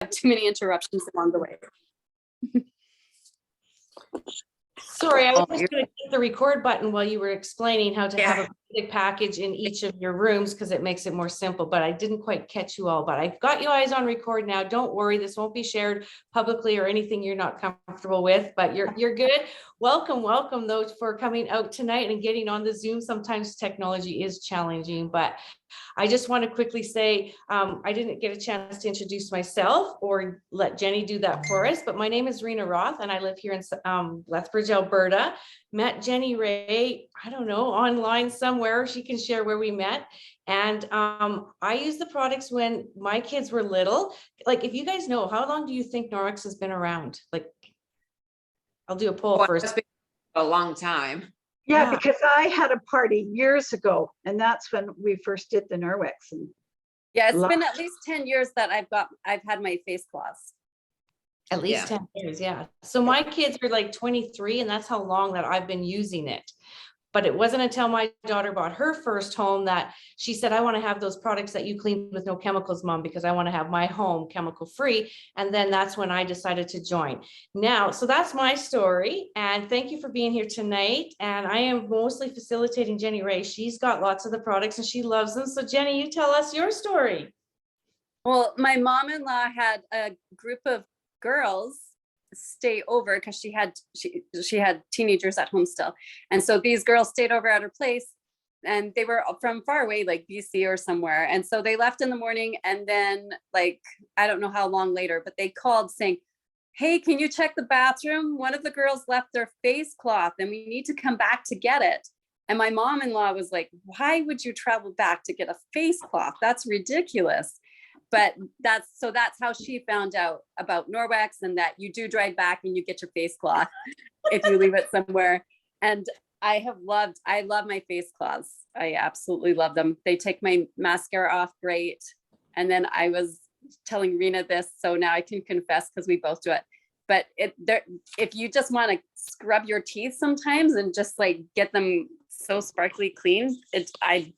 too many interruptions along the way. Sorry, I was just going to hit the record button while you were explaining how to have a big package in each of your rooms because it makes it more simple, but I didn't quite catch you all. But I've got you guys on record now. Don't worry, this won't be shared publicly or anything you're not comfortable with, but you're good. Welcome those for coming out tonight and getting on the Zoom. Sometimes technology is challenging, but I just want to quickly say, I didn't get a chance to introduce myself or let Jenny do that for us, but my name is Rena Roth and I live here in Lethbridge, Alberta. Met Jenni-Rae, I don't know, online somewhere. She can share where we met. And I used the products when my kids were little. Like, if you guys know, how long do you think Norwex has been around? Like, I'll do a poll first. It's been a long time. Yeah, because I had a party years ago, and that's when we first did the Norwex. And Yeah, it's been at least 10 years that I've had my face cloths. At least 10 years, yeah. So my kids are like 23, and that's how long that I've been using it. But it wasn't until my daughter bought her first home that she said, I want to have those products that you clean with no chemicals, Mom, because I want to have my home chemical free. And then that's when I decided to join. Now, so that's my story. And thank you for being here tonight. And I am mostly facilitating Jenni-Rae. She's got lots of the products and she loves them. So Jenny, you tell us your story. Well, my mom-in-law had a group of girls stay over because she had teenagers at home still, and so these girls stayed over at her place, and they were from far away, like BC or somewhere, and so they left in the morning, and then like I don't know how long later, but they called saying, hey, can you check the bathroom? One of the girls left their face cloth and we need to come back to get it. And my mom-in-law was like, why would you travel back to get a face cloth? That's ridiculous. But that's how she found out about Norwex, and that you do drive back and you get your face cloth if you leave it somewhere. And I love my face cloths. I absolutely love them. They take my mascara off great. And then I was telling Rena this, so now I can confess because we both do it. But if you just want to scrub your teeth sometimes and just like get them so sparkly clean, I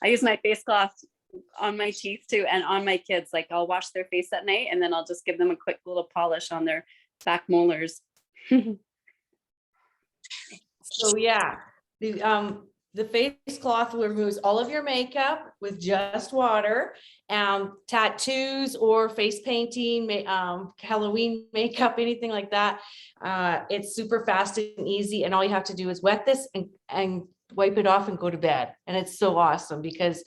use my face cloth on my teeth too, and on my kids. Like, I'll wash their face at night and then I'll just give them a quick little polish on their back molars. So yeah, the face cloth removes all of your makeup with just water, tattoand or face painting, Halloween makeup, anything like that. It's super fast and easy, and all you have to do is wet this and wipe it off and go to bed. And it's so awesome because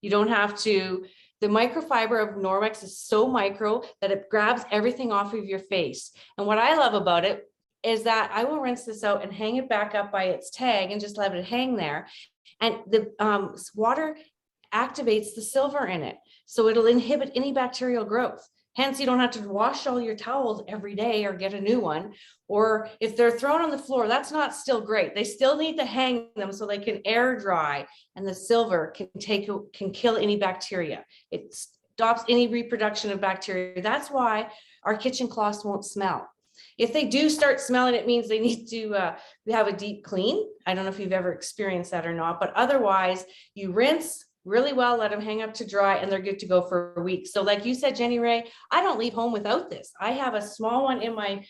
you don't have to. The microfiber of Norwex is so micro that it grabs everything off of your face. And what I love about it is that I will rinse this out and hang it back up by its tag and just let it hang there. And the water activates the silver in it, so it'll inhibit any bacterial growth. Hence, you don't have to wash all your towels every day or get a new one. Or if they're thrown on the floor, that's not still great. They still need to hang them so they can air dry, and the silver can kill any bacteria. It stops any reproduction of bacteria. That's why our kitchen cloths won't smell. If they do start smelling, it means they need to have a deep clean. I don't know if you've ever experienced that or not, but otherwise you rinse really well, let them hang up to dry, and they're good to go for a week. So like you said, Jenni-Rae, I don't leave home without this. I have a small one in my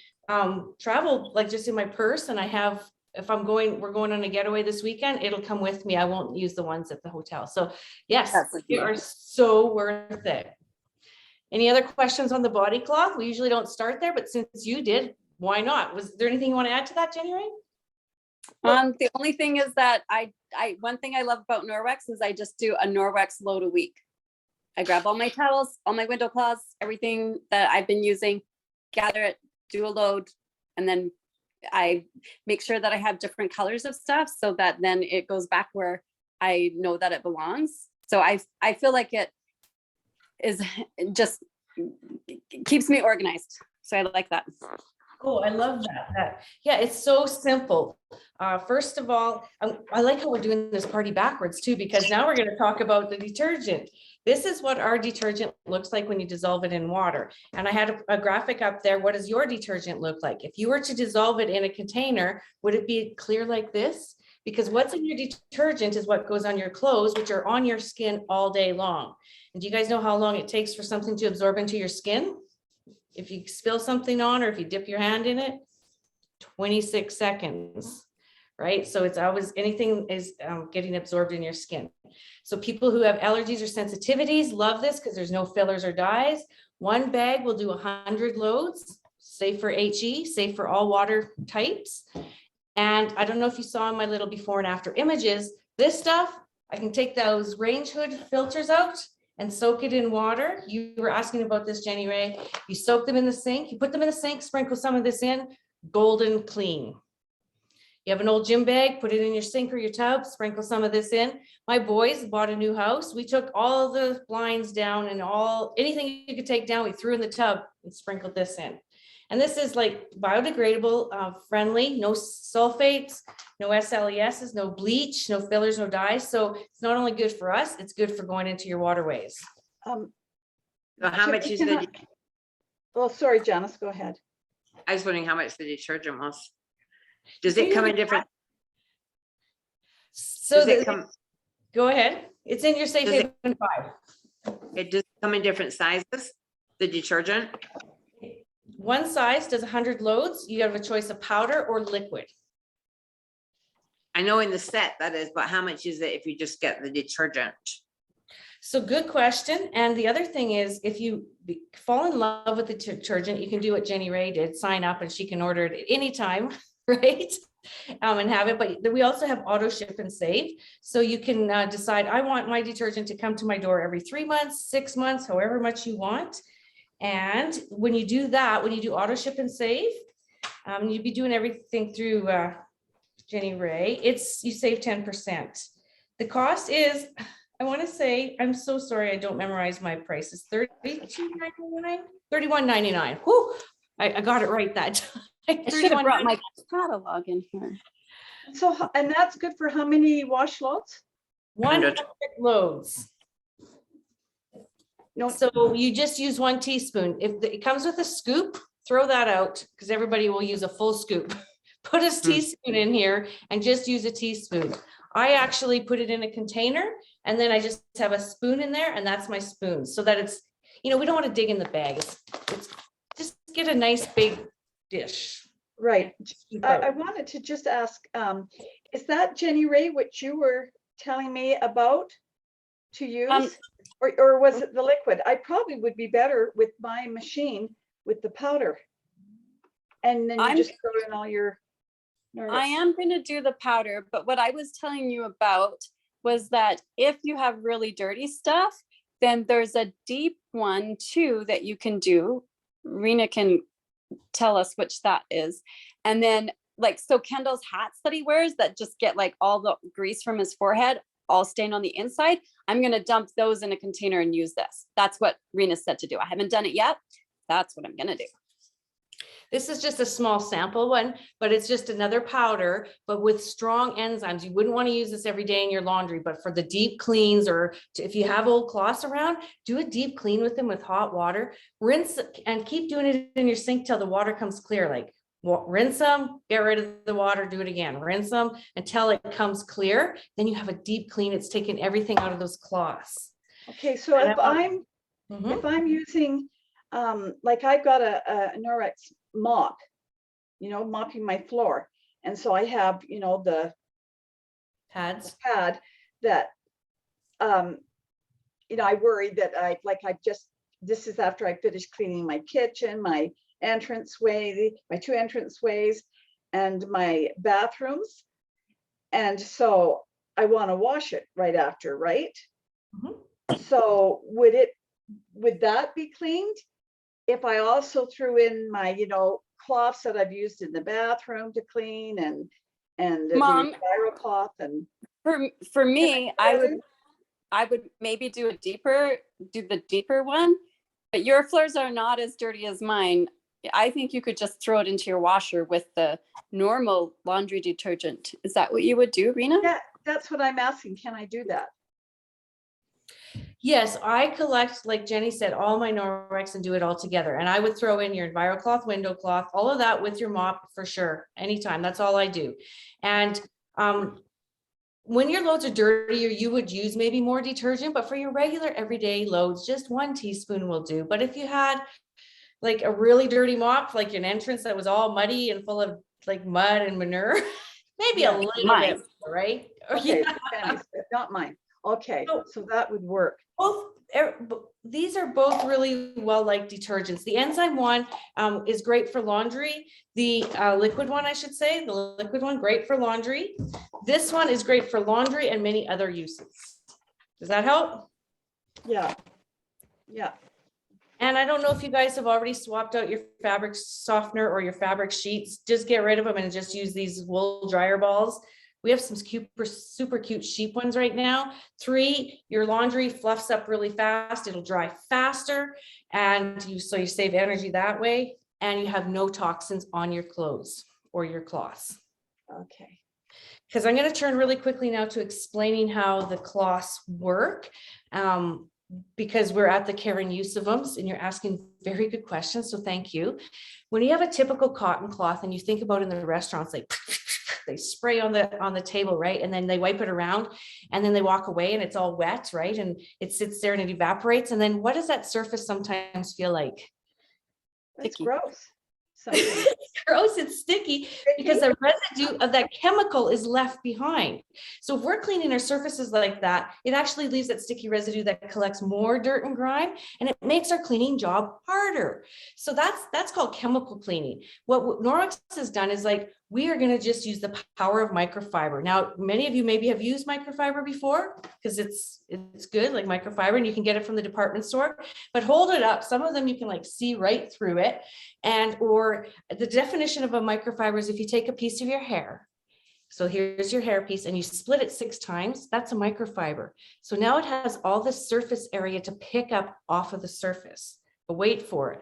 travel, like just in my purse. And I have, if we're going on a getaway this weekend, it'll come with me. I won't use the ones at the hotel. So yes, they are so worth it. Any other questions on the body cloth? We usually don't start there, but since you did, why not? Was there anything you want to add to that, Jenni-Rae? The only thing is that one thing I love about Norwex is I just do a Norwex load a week. I grab all my towels, all my window cloths, everything that I've been using, gather it, do a load, and then I make sure that I have different colors of stuff so that then it goes back where I know that it belongs. So I feel like it is just keeps me organized. So I like that. Oh, I love that. Yeah, it's so simple. First of all, I like how we're doing this party backwards too, because now we're going to talk about the detergent. This is what our detergent looks like when you dissolve it in water. And I had a graphic up there. What does your detergent look like? If you were to dissolve it in a container, would it be clear like this? Because what's in your detergent is what goes on your clothes, which are on your skin all day long. And do you guys know how long it takes for something to absorb into your skin? if you spill something on, or if you dip your hand in it, 26 seconds, right? So it's always, anything is getting absorbed in your skin. So people who have allergies or sensitivities love this because there's no fillers or dyes. One bag will do 100 loads, safe for HE, safe for all water types. And I don't know if you saw in my little before and after images, this stuff, I can take those range hood filters out and soak it in water. You were asking about this, Jenni-Rae. You soak them in the sink, you put them in the sink, sprinkle some of this in, golden clean. You have an old gym bag, put it in your sink or your tub, sprinkle some of this in. My boys bought a new house. We took all the blinds down and anything you could take down, we threw in the tub and sprinkled this in. And this is like biodegradable, friendly, no sulfates, no SLESs, no bleach, no fillers, no dyes. So it's not only good for us, it's good for going into your waterways. So how much is the, Oh, sorry, Janice, go ahead. I was wondering how much the detergent was. Does it come in different? So Does it come, go ahead. It's in your safe Does it- haven 5. it does come in different sizes, the detergent? One size does 100 loads. You have a choice of powder or liquid. I know in the set that is, but how much is it if you just get the detergent? So good question. And the other thing is, if you fall in love with the detergent, you can do what Jenni-Rae did, sign up and she can order it anytime, right? And have it, but we also have auto ship and save. So you can decide, I want my detergent to come to my door every 3 months, 6 months, however much you want. And when you do that, when you do auto ship and save, you'd be doing everything through Jenni-Rae, you save 10%. The cost is, I want to say, I'm so sorry, I don't memorize my prices, $32.99, $31.99. Whoo, I got it right that time. I should have brought my catalog in here. So, and that's good for how many wash loads? 100 loads. No, So you just use 1 teaspoon. If it comes with a scoop, throw that out because everybody will use a full scoop. Put a teaspoon in here and just use a teaspoon. I actually put it in a container and then I just have a spoon in there and that's my spoon so that it's, we don't want to dig in the bag. It's just get a nice big dish. right. I wanted to just ask, is that Jenni-Rae, what you were telling me about to use? Or was it the liquid? I probably would be better with my machine with the powder. And then you just throw in all your. I am going to do the powder, but what I was telling you about was that if you have really dirty stuff, then there's a deep one too that you can do. Rena can tell us which that is. And then so Kendall's hats that he wears that just get like all the grease from his forehead, all stained on the inside. I'm going to dump those in a container and use this. That's what Rena said to do. I haven't done it yet. That's what I'm going to do. This is just a small sample one, but it's just another powder, but with strong enzymes. You wouldn't want to use this every day in your laundry, but for the deep cleans or if you have old cloths around, do a deep clean with them with hot water, rinse and keep doing it in your sink till the water comes clear. Like rinse them, get rid of the water, do it again, rinse them until it comes clear. Then you have a deep clean. It's taken everything out of those cloths. Okay, so if I'm using, like I've got a Norwex mop, mopping my floor. And so I have, the Pads. pad that, I worry that this is after I finish cleaning my kitchen, my entranceway, my 2 entranceways and my bathrooms. And so I want to wash it right after, right? Mm-hmm. So would that be cleaned if I also threw in my, cloths that I've used in the bathroom to clean and Mom, the spiral cloth and for me, I would maybe do the deeper one, but your floors are not as dirty as mine. I think you could just throw it into your washer with the normal laundry detergent. Is that what you would do, Rena? yeah, that's what I'm asking. Can I do that? Yes, I collect, like Jenny said, all my Norwex and do it all together. And I would throw in your EnviroCloth, window cloth, all of that with your mop for sure. Anytime. That's all I do. And when your loads are dirtier, you would use maybe more detergent, but for your regular everyday loads, just 1 teaspoon will do. But if you had like a really dirty mop, like an entrance that was all muddy and full of like mud and manure, maybe a Yeah, little mine. bit, right? Or, Okay, yeah. Fanny's, but not mine. Okay, So- so that would work. Both, these are both really well-liked detergents. The enzyme one is great for laundry. The liquid one, I should say, the liquid one, great for laundry. This one is great for laundry and many other uses. Does that help? Yeah. Yeah. And I don't know if you guys have already swapped out your fabric softener or your fabric sheets. Just get rid of them and just use these wool dryer balls. We have some super cute sheep ones right now. 3, your laundry fluffs up really fast. It'll dry faster, and so you save energy that way, and you have no toxins on your clothes or your cloths. Okay. Because I'm going to turn really quickly now to explaining how the cloths work. Because we're at the care and use of them, and you're asking very good questions, so thank you. When you have a typical cotton cloth and you think about in the restaurants, like they spray on the table, right? And then they wipe it around and then they walk away and it's all wet, right? And it sits there and it evaporates. And then what does that surface sometimes feel like? It's Sticky. gross. It's gross, it's sticky because the residue of that chemical is left behind. So if we're cleaning our surfaces like that, it actually leaves that sticky residue that collects more dirt and grime, and it makes our cleaning job harder. So that's called chemical cleaning. What Norwex has done is like, we are going to just use the power of microfiber. Now, many of you maybe have used microfiber before because it's good, like microfiber, and you can get it from the department store, but hold it up. Some of them you can like see right through it. And, or the definition of a microfiber is if you take a piece of your hair, so here's your hair piece and you split it 6 times, that's a microfiber. So now it has all this surface area to pick up off of the surface, but wait for it.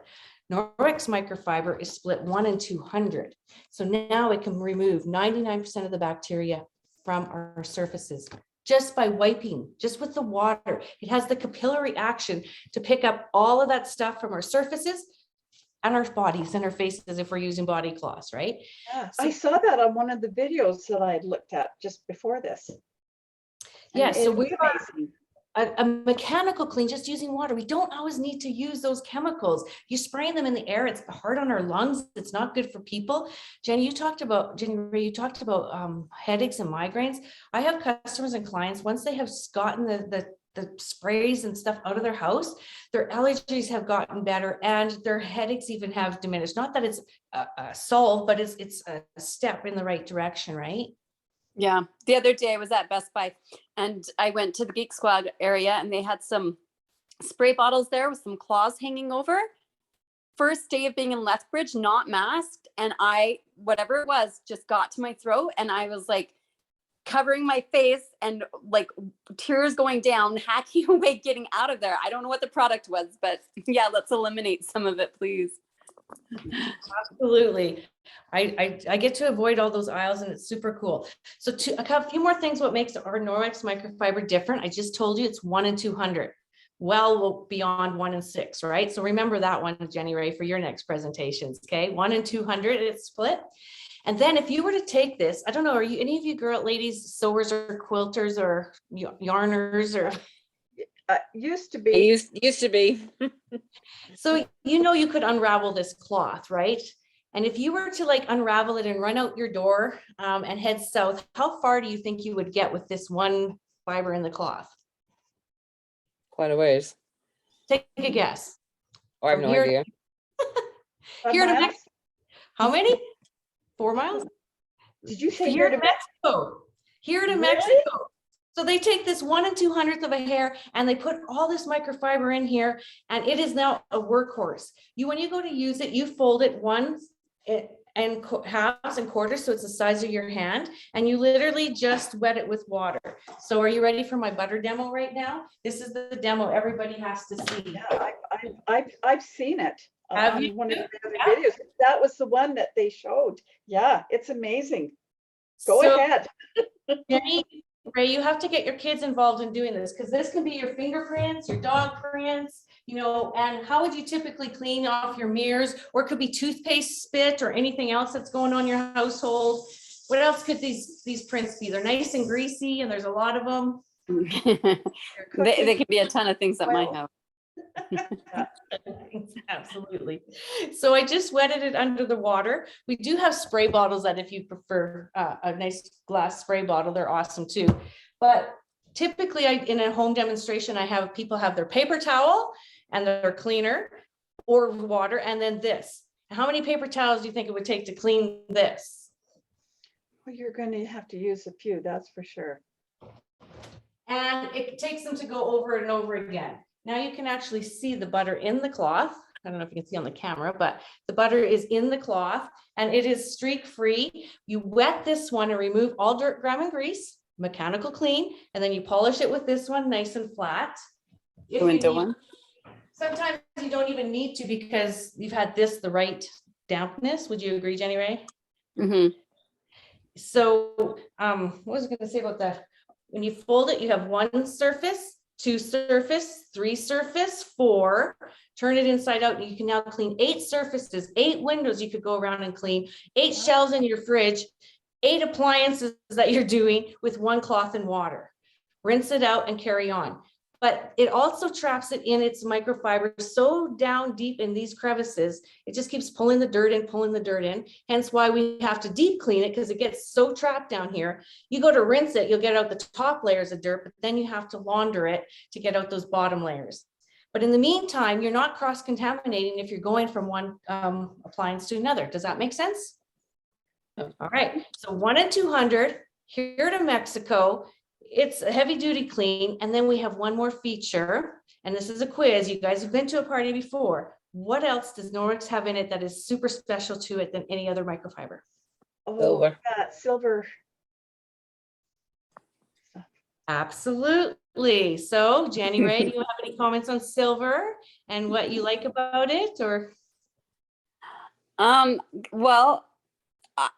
Norwex microfiber is split 1 in 200. So now it can remove 99% of the bacteria from our surfaces just by wiping, just with the water. It has the capillary action to pick up all of that stuff from our surfaces and our bodies and our faces if we're using body cloths, right? Yeah, So- I saw that on one of the videos that I looked at just before this. Yeah, And so it was we are amazing. a mechanical clean, just using water. We don't always need to use those chemicals. You spraying them in the air, it's hard on our lungs. It's not good for people. Jenny-Rae, you talked about headaches and migraines. I have customers and clients, once they have gotten the sprays and stuff out of their house, their allergies have gotten better and their headaches even have diminished. Not that it's a solve, but it's a step in the right direction, right? Yeah. The other day I was at Best Buy and I went to the Geek Squad area and they had some spray bottles there with some claws hanging over. First day of being in Lethbridge, not masked. And whatever it was, just got to my throat and I was like covering my face and like tears going down, hacking away, getting out of there. I don't know what the product was, but yeah, let's eliminate some of it, please. Absolutely. I get to avoid all those aisles and it's super cool. So a few more things what makes our Norwex microfiber different. I just told you it's 1 in 200. Well beyond 1 in 6, right? So remember that one, Jenni-Rae, for your next presentations, okay? 1 in 200, it's split. And then if you were to take this, I don't know, are you any of you ladies sewers or quilters or yarners or? Used to It be. used to be. So, you could unravel this cloth, right? And if you were to like unravel it and run out your door and head south, how far do you think you would get with this one fiber in the cloth? Quite a ways. Take a guess. Oh, I have From no here- idea. Here to miles? Mexico. How many? 4 miles? Did you say Here here to to Mexico. Here to Really? Mexico. So they take this 1 in 200th of a hair and they put all this microfiber in here and it is now a workhorse. When you go to use it, you fold it once and halves and quarters so it's the size of your hand and you literally just wet it with water. So are you ready for my butter demo right now? This is the demo everybody has to see. Yeah, I've seen it. Have on you? one of the other Yeah. videos. That was the one that they showed. Yeah, it's amazing. Go So, ahead. Jenni-Rae, you have to get your kids involved in doing this because this can be your fingerprints, your dog prints, and how would you typically clean off your mirrors? Or it could be toothpaste spit or anything else that's going on in your household. What else could these prints be? They're nice and greasy and there's a lot of them. They can be a ton of things at my Well, house. Absolutely. So I just wetted it under the water. We do have spray bottles that if you prefer a nice glass spray bottle, they're awesome too. But typically in a home demonstration, I have people have their paper towel and their cleaner or water, and then this. How many paper towels do you think it would take to clean this? Well, you're going to have to use a few, that's for sure. And it takes them to go over and over again. Now you can actually see the butter in the cloth. I don't know if you can see on the camera, but the butter is in the cloth and it is streak free. You wet this one and remove all dirt, grime, and grease, mechanical clean, and then you polish it with this one nice and flat. If you need, sometimes you don't even need to because you've had this the right dampness. Would you agree, Jenni-Rae? Mm-hmm. So what was I going to say about that? When you fold it, you have one surface, two surface, three surface, four. Turn it inside out. You can now clean 8 surfaces, 8 windows you could go around and clean, 8 shelves in your fridge, 8 appliances that you're doing with one cloth and water. Rinse it out and carry on. But it also traps it in its microfiber so down deep in these crevices, it just keeps pulling the dirt in, hence why we have to deep clean it because it gets so trapped down here. You go to rinse it, you'll get out the top layers of dirt, but then you have to launder it to get out those bottom layers. But in the meantime, you're not cross-contaminating if you're going from one appliance to another. Does that make sense? All right, so 1 in 200, here to Mexico. It's a heavy duty clean. And then we have one more feature, and this is a quiz. You guys have been to a party before. What else does Norwex have in it that is super special to it than any other microfiber? Oh, Silver. Silver. Absolutely. So Jenni-Rae, do you have any comments on silver and what you like about it, or? Well,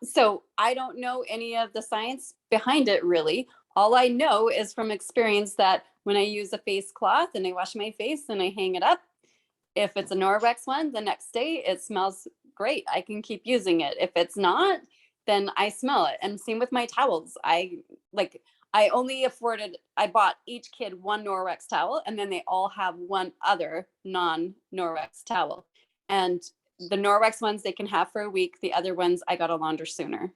so I don't know any of the science behind it really. All I know is from experience that when I use a face cloth and I wash my face and I hang it up, if it's a Norwex one, the next day it smells great. I can keep using it. If it's not, then I smell it. And same with my towels. I bought each kid one Norwex towel, and then they all have one other non-Norwex towel. And the Norwex ones they can have for a week. The other ones I got to launder sooner.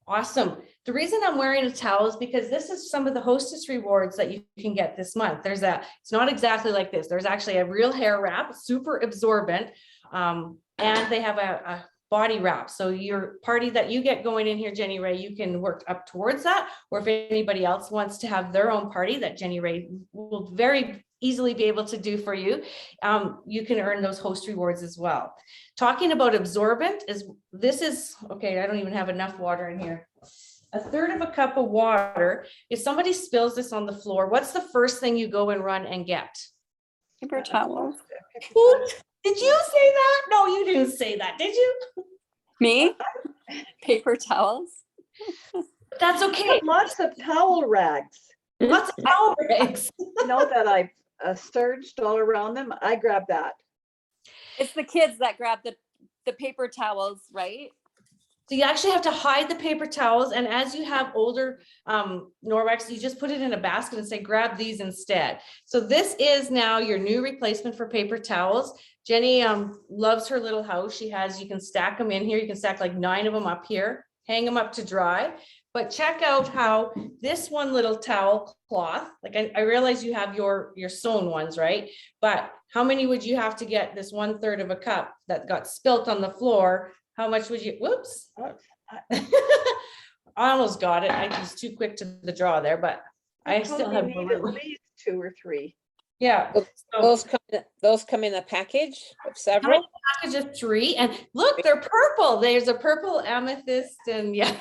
Awesome. The reason I'm wearing a towel is because this is some of the hostess rewards that you can get this month. It's not exactly like this. There's actually a real hair wrap, super absorbent, and they have a body wrap. So your party that you get going in here, Jenni-Rae, you can work up towards that. Or if anybody else wants to have their own party that Jenni-Rae will very easily be able to do for you, you can earn those host rewards as well. Talking about absorbent okay, I don't even have enough water in here. 1/3 of a cup of water. If somebody spills this on the floor, what's the first thing you go and run and get? Paper towels. Did you say that? No, you didn't say that, did you? Me? Paper towels. That's okay. Lots of towel rags. Lots of towel rags. You know that I've sturged all around them. I grab that. It's the kids that grab the paper towels, right? So you actually have to hide the paper towels. And as you have older Norwex, you just put it in a basket and say, grab these instead. So this is now your new replacement for paper towels. Jenny loves her little house. You can stack them in here. You can stack like 9 of them up here, hang them up to dry. But check out how this one little towel cloth, like I realize you have your sewn ones, right? But how many would you have to get this 1/3 of a cup that got spilt on the floor? How much would you, whoops. I almost got it. I was too quick to the draw there, but I still have need at least 2 or 3. Yeah. Those come in a package of several. Package of 3, and look, they're purple. There's a purple amethyst, and yeah.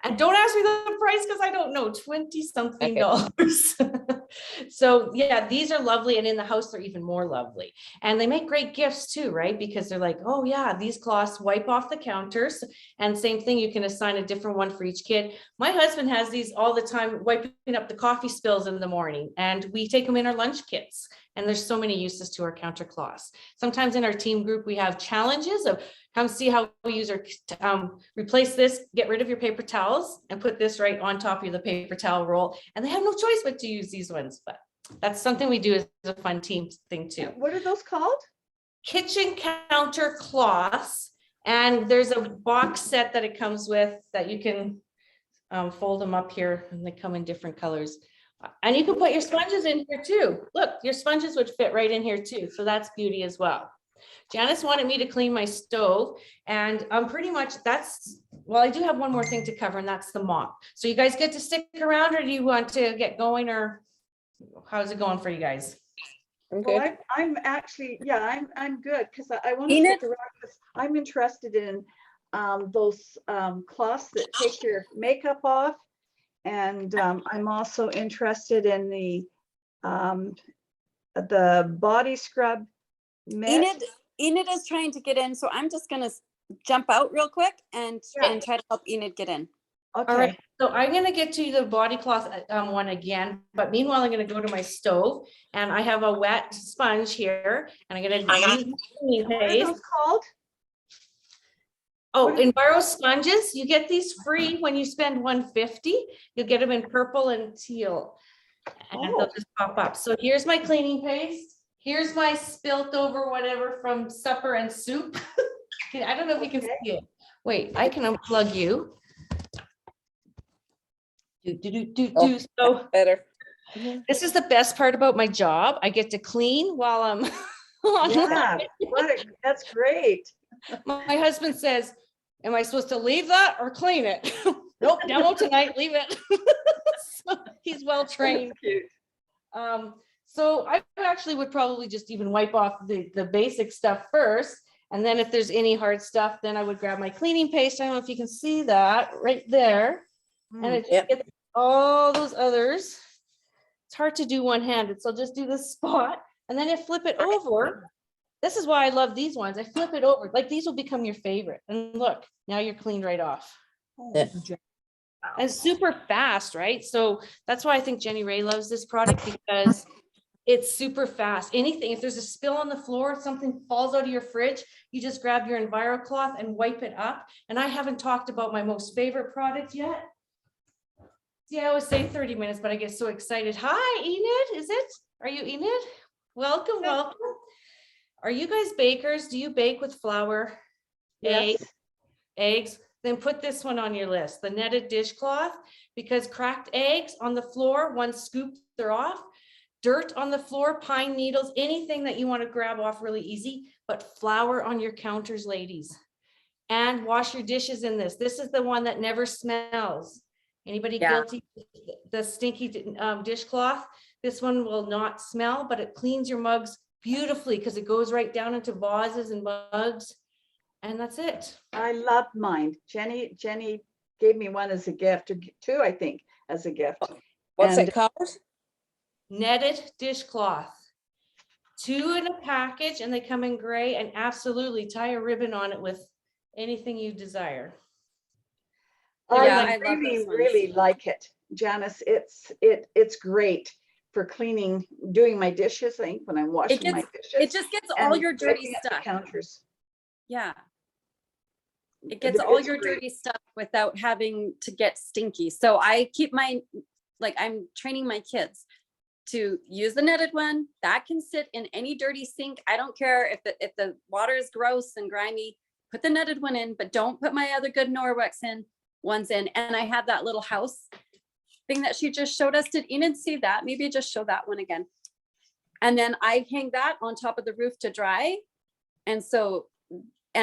And don't ask me the price because I don't know, $20-something. So yeah, these are lovely, and in the house they're even more lovely. And they make great gifts too, right? Because they're like, oh yeah, these cloths wipe off the counters, and same thing, you can assign a different one for each kid. My husband has these all the time, wiping up the coffee spills in the morning, and we take them in our lunch kits. And there's so many uses to our counter cloths. Sometimes in our team group, we have challenges of come see how we use our, replace this, get rid of your paper towels and put this right on top of the paper towel roll. And they have no choice but to use these ones, but That's something we do as a fun team thing too. What are those called? Kitchen counter cloths. And there's a box set that it comes with that you can fold them up here, and they come in different colors. And you can put your sponges in here too. Look, your sponges would fit right in here too. So that's beauty as well. Janice wanted me to clean my stove, and pretty much well, I do have one more thing to cover, and that's the mop. So you guys get to stick around, or do you want to get going, or how's it going for you guys? I'm Well, good. I'm actually, yeah, I'm good, because I want to Enid? stick around, 'cause I'm interested in those cloths that take your makeup off. And I'm also interested in the body scrub mitt. Enid is trying to get in, so I'm just gonna jump out real quick and try to help Enid get in. All Okay, right, so I'm gonna get to the body cloth one again, but meanwhile, I'm gonna go to my stove, and I have a wet sponge here, and I'm gonna use my cleaning what are paste. those called? Oh, Enviro sponges, you get these free when you spend $150. You'll get them in purple and teal. And they'll Oh. just pop up. So here's my cleaning paste. Here's my spilt over whatever from supper and soup. I don't know if you can Okay. see it. Wait, I can unplug you. Oh. So Better. this is the best part about my job. I get to clean while I'm on. Yeah, that's great. My husband says, am I supposed to leave that or clean it? Nope, demo tonight, leave it. So he's well trained. Cute. So I actually would probably just even wipe off the basic stuff first. And then if there's any hard stuff, then I would grab my cleaning paste. I don't know if you can see that right there. And it Yep. gets all those others. It's hard to do one-handed, so I'll just do this spot. And then I flip it over. This is why I love these ones. I flip it over, like these will become your favorite. And look, now you're cleaned right off. Yeah. And super fast, right? So that's why I think Jenni-Rae loves this product, because it's super fast. Anything, if there's a spill on the floor, something falls out of your fridge, you just grab your Enviro cloth and wipe it up. And I haven't talked about my most favorite product yet. Yeah, I always say 30 minutes, but I get so excited. Hi, Enid, is it? Are you Enid? Welcome, welcome. Are you guys bakers? Do you bake with flour, Yes. eggs? Then put this one on your list, the netted dishcloth, because cracked eggs on the floor, once scooped, they're off. Dirt on the floor, pine needles, anything that you want to grab off really easy, but flour on your counters, ladies. And wash your dishes in this. This is the one that never smells. Anybody Yeah. guilty? The stinky dishcloth. This one will not smell, but it cleans your mugs beautifully because it goes right down into vases and mugs. And that's it. I love mine. Jenny gave me one as a gift, or two, I think, as a gift. What's And- it called? Netted dishcloth. 2 in a package, and they come in gray, and absolutely tie a ribbon on it with anything you desire. Yeah, I I love really, those ones. really like it, Janice. It's great for cleaning, doing my dishes, I think, when I'm washing my dishes. It just gets all and your dirty wiping up the stuff. counters. Yeah. It gets all your dirty stuff without having to get stinky. So I keep I'm training my kids to use the netted one that can sit in any dirty sink. I don't care if the water is gross and grimy, put the netted one in, but don't put my other good Norwex ones in. And I have that little house thing that she just showed us. Did Enid see that? Maybe just show that one again. And then I hang that on top of the roof to dry. And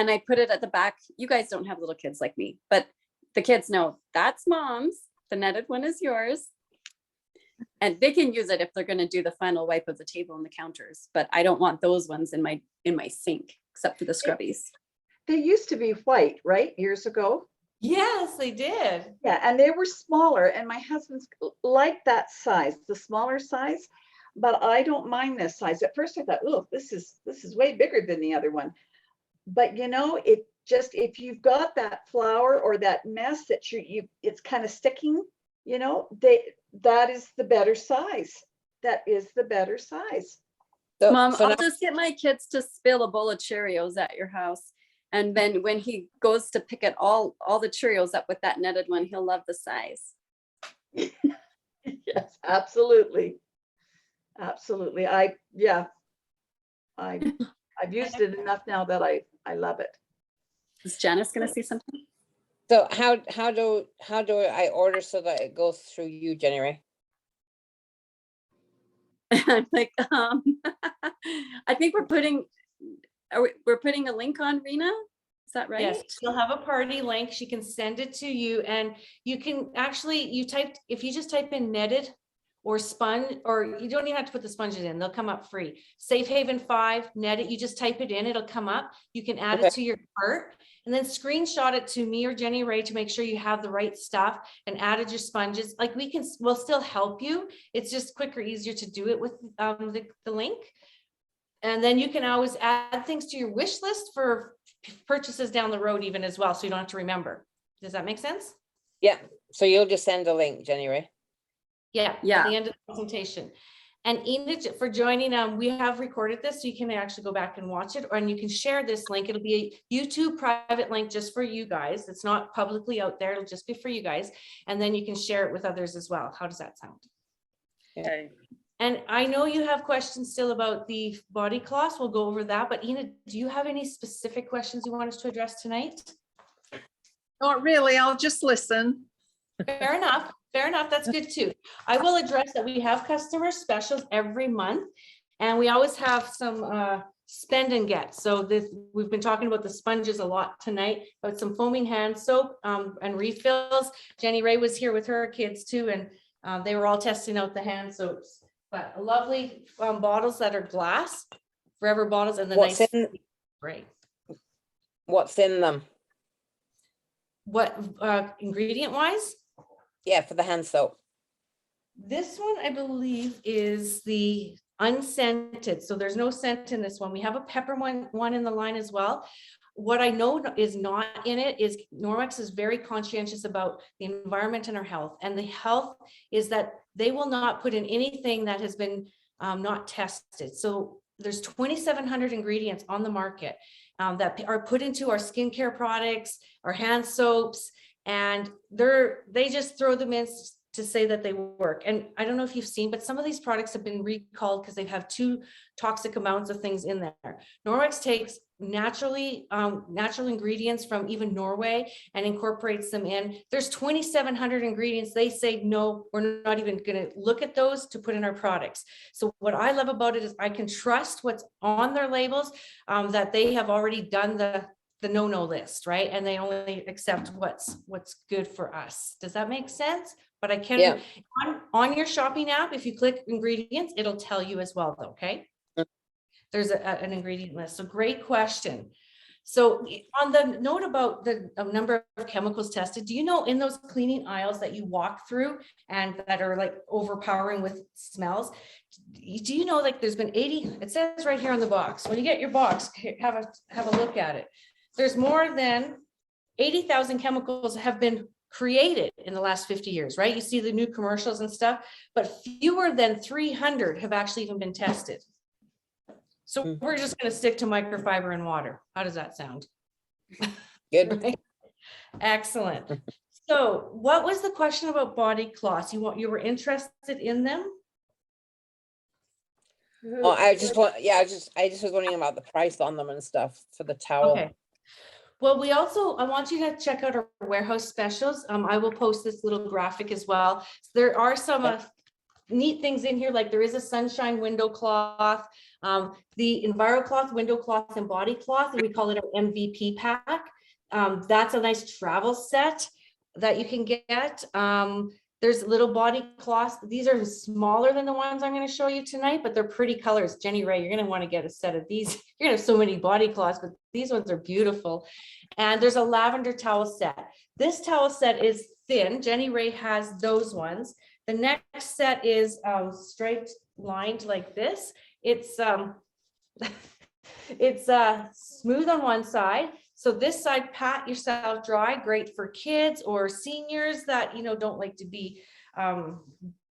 I put it at the back. You guys don't have little kids like me, but the kids know that's mom's. The netted one is yours. And they can use it if they're going to do the final wipe of the table and the counters. But I don't want those ones in my sink, except for the scrubbies. They used to be white, right? Years ago. Yes, they did. Yeah, and they were smaller, and my husband's liked that size, the smaller size, but I don't mind this size. At first I thought, oh, this is way bigger than the other one. But it just, if you've got that flour or that mess that it's kind of sticking, that is the better size. That is the better size. Mom, So I'll now- just get my kids to spill a bowl of Cheerios at your house. And then when he goes to pick it all the Cheerios up with that netted one, he'll love the size. Yes, absolutely. Absolutely. I've used it enough now that I love it. Is Janice gonna say something? So how do I order so that it goes through you, Jenni-Rae? I'm like, I think we're putting a link on Rena. Is that right? Yes, she'll have a party link. She can send it to you, and you can actually, if you just type in netted or spun, or you don't even have to put the sponges in, they'll come up free. Safe Haven 5, netted, you just type it in, it'll come up. You can add it to your cart and then screenshot it to me or Jenni-Rae to make sure you have the right stuff and added your sponges. Like we'll still help you. It's just quicker, easier to do it with the link. And then you can always add things to your wish list for purchases down the road even as well, so you don't have to remember. Does that make sense? Yeah, so you'll just send a link, Jenni-Rae. Yeah, Yeah. at the end of the presentation. And Enid, for joining, we have recorded this, so you can actually go back and watch it, and you can share this link. It'll be a YouTube private link just for you guys. It's not publicly out there. It'll just be for you guys. And then you can share it with others as well. How does that sound? Okay. And I know you have questions still about the body cloths. We'll go over that. But Enid, do you have any specific questions you want us to address tonight? Not really, I'll just listen. Fair enough. Fair enough. That's good too. I will address that we have customer specials every month, and we always have some spend and get. So we've been talking about the sponges a lot tonight, but some foaming hand soap and refills. Jenni-Rae was here with her kids too, and they were all testing out the hand soaps. But lovely bottles that are glass, forever bottles, and the What's nice in great. What's in them? What ingredient wise? Yeah, for the hand soap. This one, I believe, is the unscented. So there's no scent in this one. We have a peppermint one in the line as well. What I know is not in it is Norwex is very conscientious about the environment and our health. And the health is that they will not put in anything that has been not tested. So there's 2,700 ingredients on the market that are put into our skincare products, our hand soaps, and they just throw them in to say that they work. And I don't know if you've seen, but some of these products have been recalled because they have too toxic amounts of things in there. Norwex takes natural ingredients from even Norway and incorporates them in. There's 2,700 ingredients. They say, no, we're not even going to look at those to put in our products. So what I love about it is I can trust what's on their labels, that they have already done the no-no list, right? And they only accept what's good for us. Does that make sense? But I can, on your shopping app, if you click ingredients, it'll tell you as well, though, okay? There's an ingredient list. So great question. So on the note about the number of chemicals tested, do you know in those cleaning aisles that you walk through and that are like overpowering with smells, do you know like there's been 80, it says right here on the box, when you get your box, have a look at it. There's more than 80,000 chemicals have been created in the last 50 years, right? You see the new commercials and stuff, but fewer than 300 have actually even been tested. So we're just going to stick to microfiber and water. How does that sound? Good. Right? Excellent. So what was the question about body cloths? You were interested in them? Oh, I just was wondering about the price on them and stuff for the towel. Okay. Well, I want you to check out our warehouse specials. I will post this little graphic as well. There are some neat things in here, like there is a sunshine window cloth, the EnviroCloth window cloth and body cloth, and we call it our MVP pack. That's a nice travel set that you can get. There's little body cloths. These are smaller than the ones I'm going to show you tonight, but they're pretty colors. Jenni-Rae, you're going to want to get a set of these. You're going to have so many body cloths, but these ones are beautiful. And there's a lavender towel set. This towel set is thin. Jenni-Rae has those ones. The next set is straight lined like this. It's smooth on one side. So this side, pat yourself dry, great for kids or seniors that, don't like to be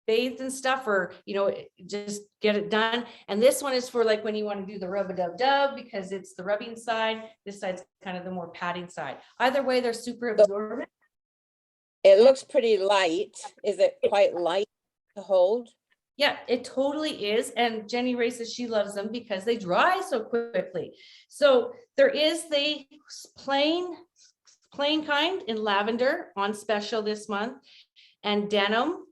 bathed and stuff, or, just get it done. And this one is for like when you want to do the rub-a-dub-dub, because it's the rubbing side. This side's kind of the more patting side. Either way, they're super absorbent. It looks pretty light. Is it quite light to hold? Yeah, it totally is. And Jenni-Rae says she loves them because they dry so quickly. So there is the plain kind in lavender on special this month, and denim.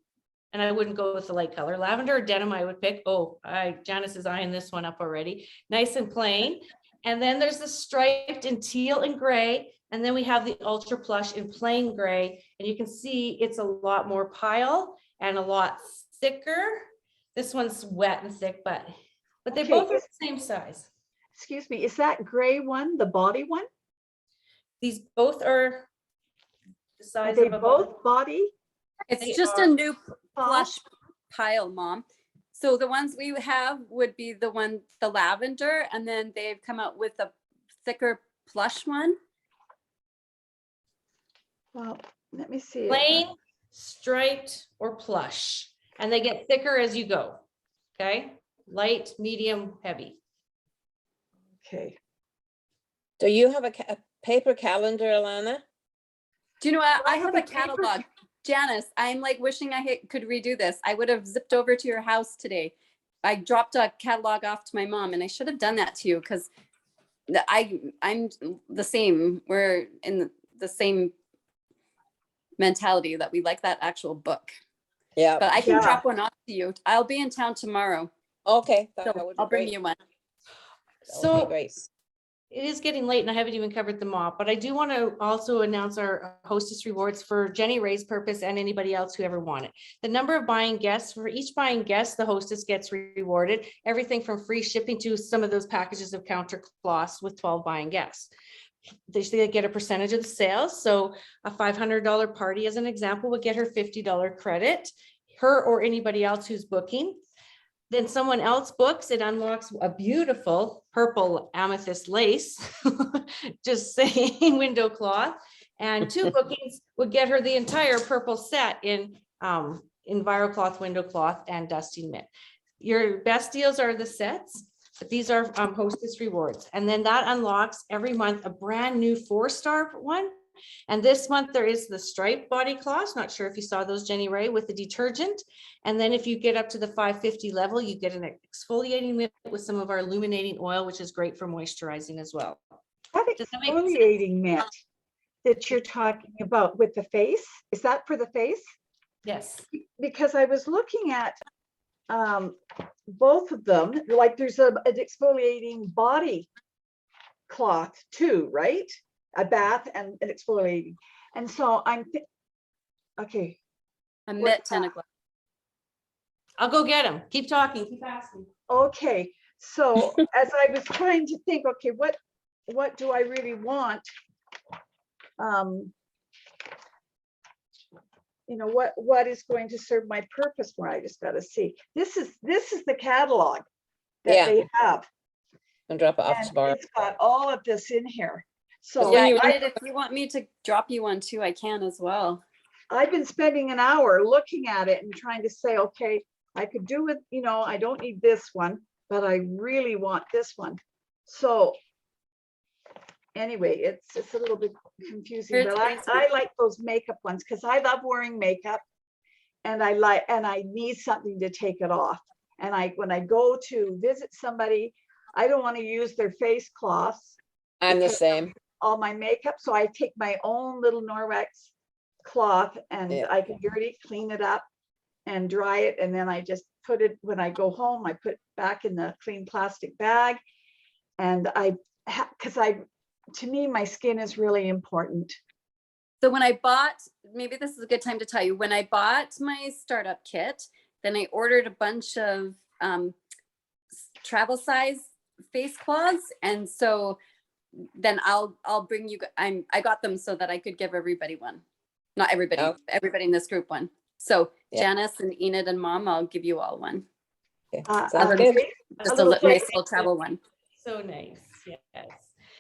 And I wouldn't go with the light color. Lavender or denim I would pick. Oh, Janice is eyeing this one up already. Nice and plain. And then there's the striped in teal and gray. And then we have the ultra plush in plain gray. And you can see it's a lot more pile and a lot thicker. This one's wet and thick, but they Okay, both are the same size. Excuse me, is that gray one the body one? These both are the Are size they of a both body? It's They just are a new soft? plush pile, Mom. So the ones we have would be the lavender, and then they've come out with a thicker plush one. Well, let me see. plain, striped, or plush. And they get thicker as you go. Okay, light, medium, heavy. Okay, Do you have a paper calendar, Alana? Do you know what? Do I I have have a a paper? catalog. Janice, I'm like wishing I could redo this. I would have zipped over to your house today. I dropped a catalog off to my mom, and I should have done that to you because I'm the same. We're in the same mentality that we like that actual book. Yeah, But I can Yeah. drop one off to you. I'll be in town tomorrow, okay, that so would be I'll bring great. you one. That would be So great. it is getting late and I haven't even covered them all, but I do want to also announce our hostess rewards for Jenni-Rae's purpose and anybody else who ever want it. The number of buying guests, for each buying guest, the hostess gets rewarded, everything from free shipping to some of those packages of counter cloths with 12 buying guests. They get a percentage of the sales. So a $500 party, as an example, would get her $50 credit, her or anybody else who's booking. Then someone else books, it unlocks a beautiful purple amethyst lace, just saying, window cloth. And 2 bookings would get her the entire purple set in EnviroCloth, window cloth, and dusting mitt. Your best deals are the sets, but these are hostess rewards. And then that unlocks every month a brand new 4-star one. And this month there is the striped body cloths. Not sure if you saw those, Jenni-Rae, with the detergent. And then if you get up to the 550 level, you get an exfoliating mitt with some of our illuminating oil, which is great for moisturizing as well. that Does that make sense? exfoliating mitt that you're talking about with the face, is that for the face? Yes. Because I was looking at both of them, like there's an exfoliating body cloth too, right? A bath and an exfoliating. And so okay, A What's mitt that? and a glove. I'll go get them. Keep talking, keep asking. okay. So as I was trying to think, okay, what do I really want? You know, what is going to serve my purpose more? I just gotta see. This is the catalog that Yeah. they have. And drop it off And tomorrow. it's got all of this in here. So Yeah, you- Enid, if you want me to drop you one too, I can as well. I've been spending an hour looking at it and trying to say, okay, I could do with, you know, I don't need this one, but I really want this one. So anyway, it's a little bit confusing, Here's but Grace. I like those makeup ones because I love wearing makeup and I need something to take it off. And when I go to visit somebody, I don't want to use their face cloths, I'm the because same. all my makeup. So I take my own little Norwex cloth and Yeah. I can dirty, clean it up and dry it. And then I just put it, when I go home, I put it back in the clean plastic bag. And to me, my skin is really important. So when I bought, maybe this is a good time to tell you, when I bought my startup kit, then I ordered a bunch of travel size face cloths. And so then I'll bring you, I got them so that I could give everybody one. Not everybody, Oh. everybody in this group one. So Yeah. Janice and Enid and Mom, I'll give you all one. Okay, A sounds little good. face- Just a little nice face- little travel one. So nice, yes.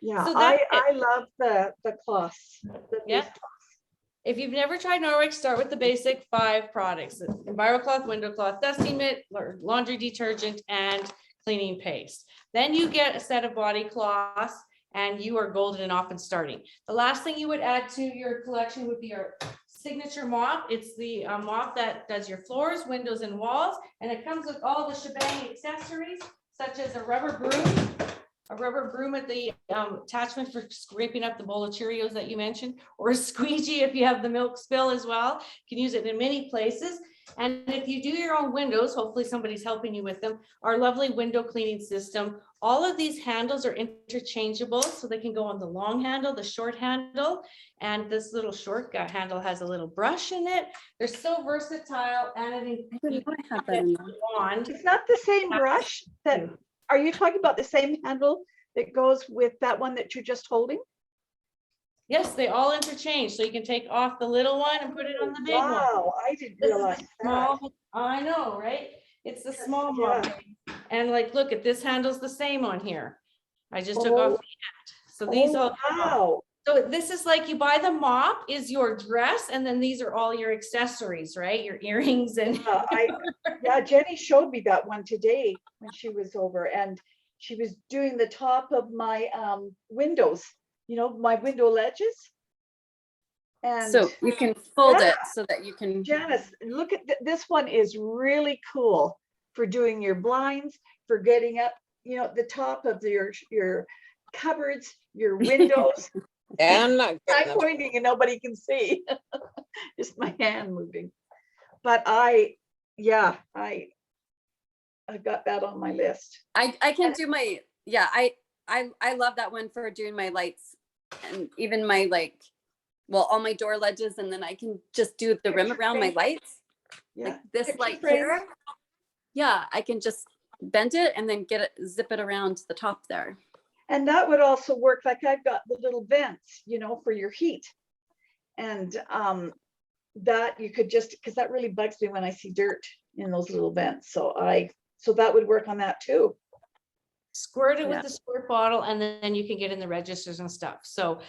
Yeah, So that's it. I love the cloths. the Yeah. face cloths. If you've never tried Norwex, start with the basic 5 products: EnviroCloth, window cloth, dusting mitt, laundry detergent, and cleaning paste. Then you get a set of body cloths and you are golden and off and starting. The last thing you would add to your collection would be our signature mop. It's the mop that does your floors, windows, and walls, and it comes with all the shebang accessories, such as a rubber broom at the attachment for scraping up the bowl of Cheerios that you mentioned, or a squeegee if you have the milk spill as well. You can use it in many places. And if you do your own windows, hopefully somebody's helping you with them, our lovely window cleaning system. All of these handles are interchangeable, so they can go on the long handle, the short handle, and this little short handle has a little brush in it. They're so versatile, and I didn't know I had that in there. wand. It's not the same brush that, are you talking about the same handle that goes with that one that you're just holding? Yes, they all interchange, so you can take off the little one and put it on the big one. Wow, I didn't This is realize the that. small, I know, right? It's the Yes, small yeah. one. And like, look at this handle's the same on here. I just took off the end. So these Oh, all. wow. So this is like, you buy the mop is your dress, and then these are all your accessories, right? Your earrings and. Yeah, Jenny showed me that one today when she was over, and she was doing the top of my windows, you know, my window ledges. And So you can fold Yeah. it so that you can. Janice, look at this one is really cool for doing your blinds, for getting up, you know, the top of your cupboards, your windows. Yeah, I'm not good I'm enough. pointing and nobody can see. Just my hand moving. But I've got that on my list. I can do my, yeah, I love that one for doing my lights and even my all my door ledges, and then I can just do the rim Picture around my frame. lights. Yeah. Like this Picture light frame. here. Yeah, I can just bend it and then zip it around the top there. And that would also work, like I've got the little vents, you know, for your heat. And that you could just, because that really bugs me when I see dirt in those little vents. So that would work on that too. Squirt it Yeah. with the squirt bottle, and then you can get in the registers and stuff. So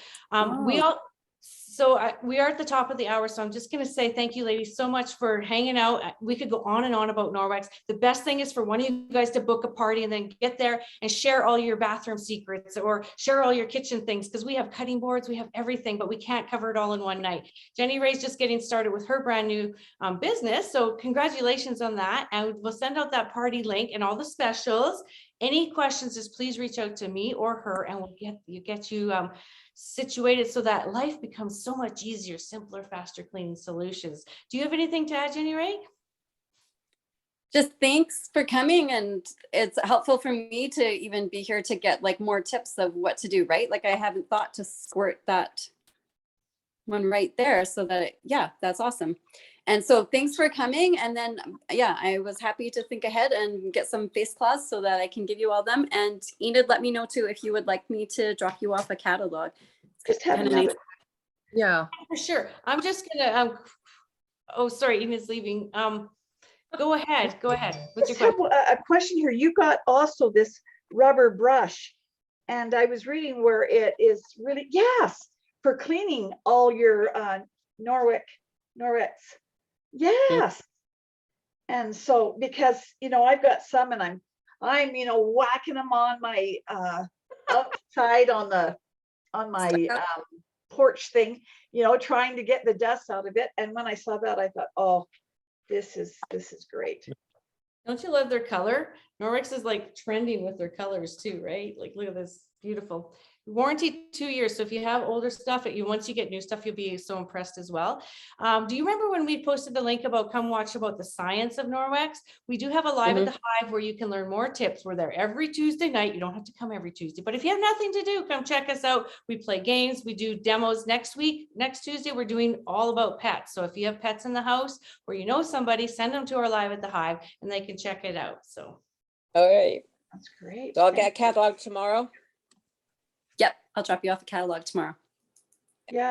we are at the top of the hour, so I'm just going to say thank you, ladies, so much for hanging out. We could go on and on about Norwex. The best thing is for one of you guys to book a party and then get there and share all your bathroom secrets or share all your kitchen things, because we have cutting boards, we have everything, but we can't cover it all in one night. Jenni-Rae's just getting started with her brand new business, so congratulations on that. And we'll send out that party link and all the specials. Any questions, just please reach out to me or her, and we'll get you situated so that life becomes so much easier, simpler, faster cleaning solutions. Do you have anything to add, Jenni-Rae? Just thanks for coming, and it's helpful for me to even be here to get more tips of what to do, right? Like I haven't thought to squirt that one right there, so that that's awesome. And so thanks for coming. And then I was happy to think ahead and get some face cloths so that I can give you all them. And Enid, let me know too if you would like me to drop you off a catalog. Just have Kinda another. Yeah. For sure. I'm just gonna oh, sorry, Enid's leaving. Go ahead. What's your Just have question? a question here. You got also this rubber brush, and I was reading where it is really, yes, for cleaning all your Norwex. Yes. And so, because, you know, I've got some and I'm, you know, whacking them on my outside on my porch thing, you know, trying to get the dust out of it. And when I saw that, I thought, oh, this is great. Don't you love their color? Norwex is like trending with their colors too, right? Like, look at this, beautiful. Warranty 2 years. So if you have older stuff, once you get new stuff, you'll be so impressed as well. Do you remember when we posted the link about come watch about the science of Norwex? We do have a live at the Hive where you can learn more tips. We're there every Tuesday night. You don't have to come every Tuesday, but if you have nothing to do, come check us out. We play games, we do demos. Next Tuesday, we're doing all about pets. So if you have pets in the house or you know somebody, send them to our live at the Hive and they can check it out. So. All right. That's great. So I'll get a catalog tomorrow. Yep, I'll drop you off a catalog tomorrow. Yeah,